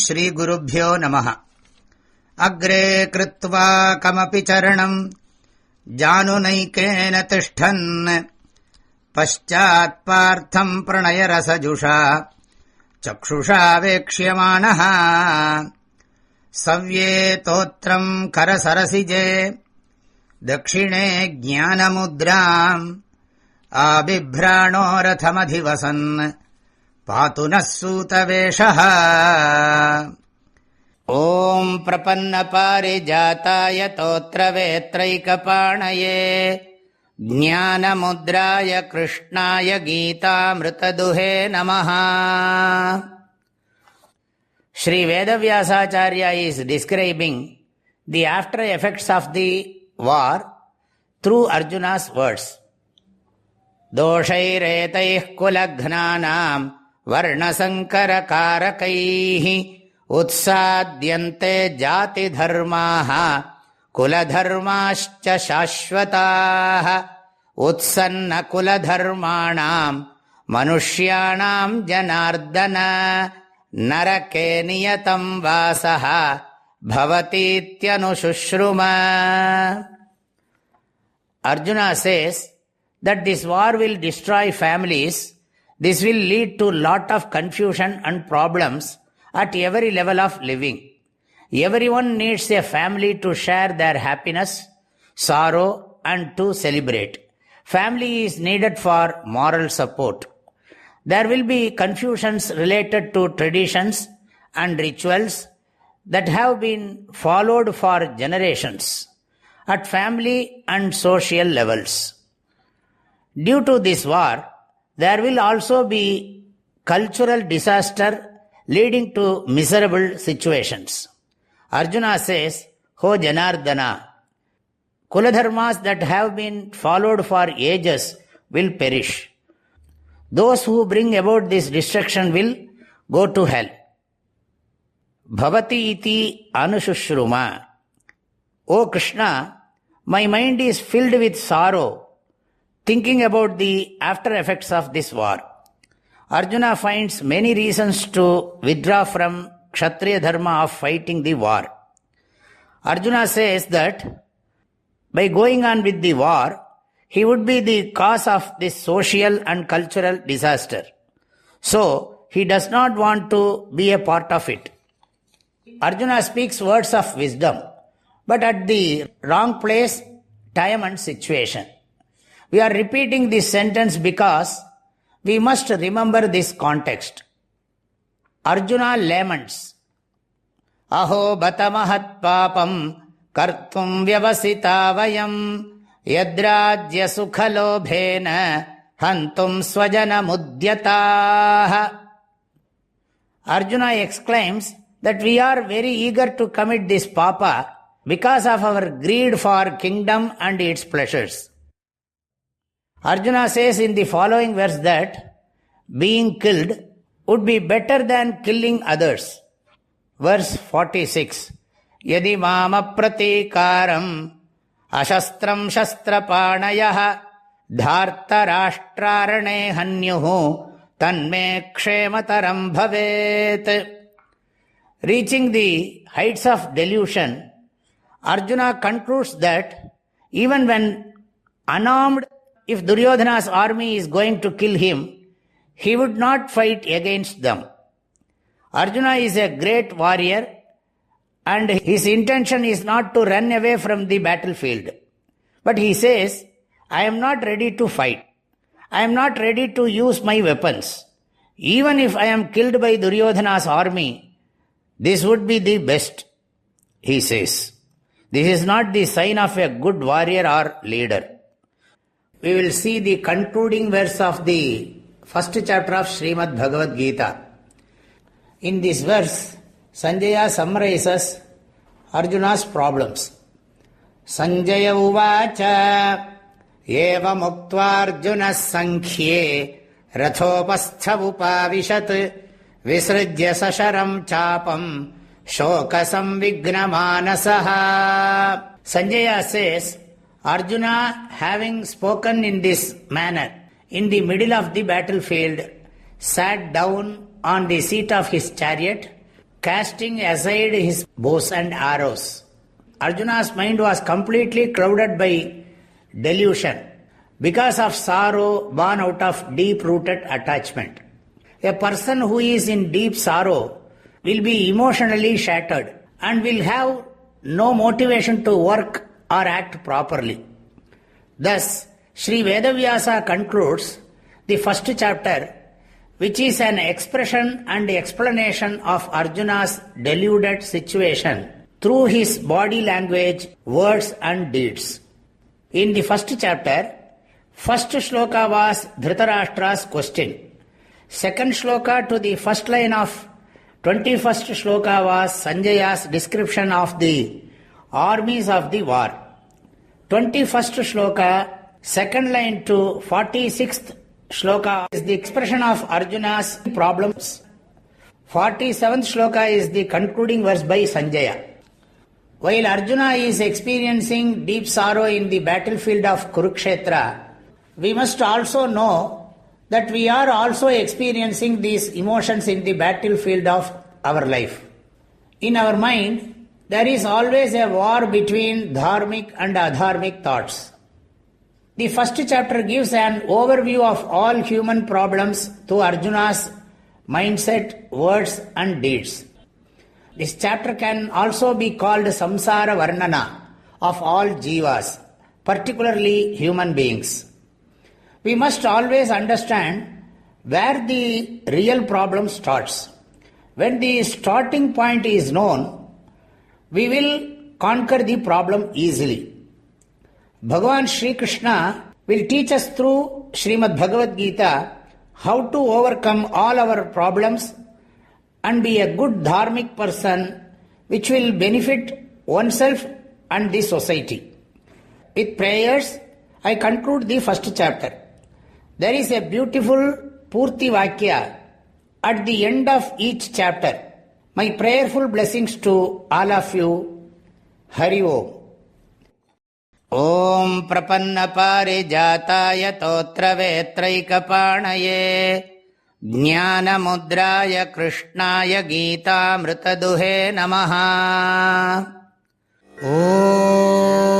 ஸ்ரீகுருப்யோ நமः. அக்ரே கிருத்வா கமபி சரணம் ஜானுநைகேன திஷ்டன் பశ్చాத் பார்த்தம் பிரணயரசஜுஷா சக்ஷுஷா வேக்ஷ்யமாணः சவ்யே தோத்ரம் கரசரசிஜே தக்ஷிணே ஞானமுத்ராம் ஆபிப்ராணோ ரதமதிவசன் பாது நः சூதவேஷः. ஓம் பிரபன்னபாரிஜாதாய தோத்ரவேத்ரைகபாணயே ஞானமுத்ராய கிருஷ்ணாய கீதாமிருததுஹே நமः. Sri Vedavyasacharya is describing the after effects of the war through Arjuna's words. Doshairetaiः kulagnānām varnasankarakarakaiः utsadyante jati dharmāha kuladharmāscha shashvatāha utsanna kuladharmāణாம் manushyanām janardana narake niyatam vasaha bhavatītyanushushruma. Arjuna says that this war will destroy families. This will lead to lot of confusion and problems at every level of living. Everyone needs a family to share their happiness, sorrow, and to celebrate. Family is needed for moral support. There will be confusions related to traditions and rituals that have been followed for generations at family and social levels. Due to this war, there will also be cultural disaster leading to miserable situations. Arjuna says, Ho Janardana, Kuladharmas that have been followed for ages will perish. Those who bring about this destruction will go to hell. Bhavati iti anushushhruma. O Krishna, my mind is filled with sorrow thinking about the after effects of this war. Arjuna finds many reasons to withdraw from Kshatriya dharma of fighting the war. Arjuna says that by going on with the war, he would be the cause of this social and cultural disaster. So, he does not want to be a part of it. Arjuna speaks words of wisdom, but at the wrong place, time and situation. We are repeating this sentence because we must remember this context. Arjuna laments, Aho bata mahat papam kartum vyavasita vayam yadrajya sukhalobhena hantum swajana mudyataha. Arjuna exclaims that we are very eager to commit this papa because of our greed for kingdom and its pleasures. Arjuna says in the following verse that being killed would be better than killing others. Verse 46. Yadi mama pratikaram ashastram shastrapanayah dharta rashtrarane hanyuhu tanme kshemataram bhavet. Reaching the heights of delusion, Arjuna concludes that even when unarmed, if Duryodhana's army is going to kill him, he would not fight against them. Arjuna is a great warrior and his intention is not to run away from the battlefield. But he says, I am not ready to fight. I am not ready to use my weapons. Even if I am killed by Duryodhana's army, this would be the best, he says. This is not the sign of a good warrior or leader. We will see the concluding verse of the first chapter of Srimad Bhagavad Gita. In this verse, Sanjaya summarizes Arjuna's problems. Sanjaya uvacha eva muktva arjuna sankhye rathopastha upavishat visrujya sasharam chapam shokasam vignamanasaha. Sanjaya says, Arjuna, having spoken in this manner, in the middle of the battlefield, sat down on the seat of his chariot casting aside his bows and arrows. Arjuna's mind was completely clouded by delusion because of sorrow born out of deep-rooted attachment. A person who is in deep sorrow will be emotionally shattered and will have no motivation to work or act properly. Thus, Sri Vedavyasa concludes the first chapter, which is an expression and explanation of Arjuna's deluded situation through his body language, words and deeds. In the first chapter, first shloka was Dhritarashtra's question. Second shloka to the first line of 21st shloka was Sanjaya's description of the armies of the war. 21st shloka, second line to 46th shloka is the expression of Arjuna's problems. 47th shloka is the concluding verse by Sanjaya. While Arjuna is experiencing deep sorrow in the battlefield of Kurukshetra, we must also know that we are also experiencing these emotions in the battlefield of our life. In our mind, there is always a war between dharmic and adharmic thoughts. The first chapter gives an overview of all human problems through Arjuna's mindset, words and deeds. This chapter can also be called Samsara Varnana of all jivas, particularly human beings. We must always understand where the real problem starts. When the starting point is known, we will conquer the problem easily. Bhagavan Sri Krishna will teach us through Srimad Bhagavad Gita how to overcome all our problems and be a good dharmic person which will benefit oneself and the society. With prayers, I conclude the first chapter. There is a beautiful Purti Vakya at the end of each chapter. My prayerful blessings to all of you. Hari Om. Om Prapanna Parijataya Totra Vetraikapanaye Jnana Mudraya Krishnaya Gita Mritaduhe Namaha. Om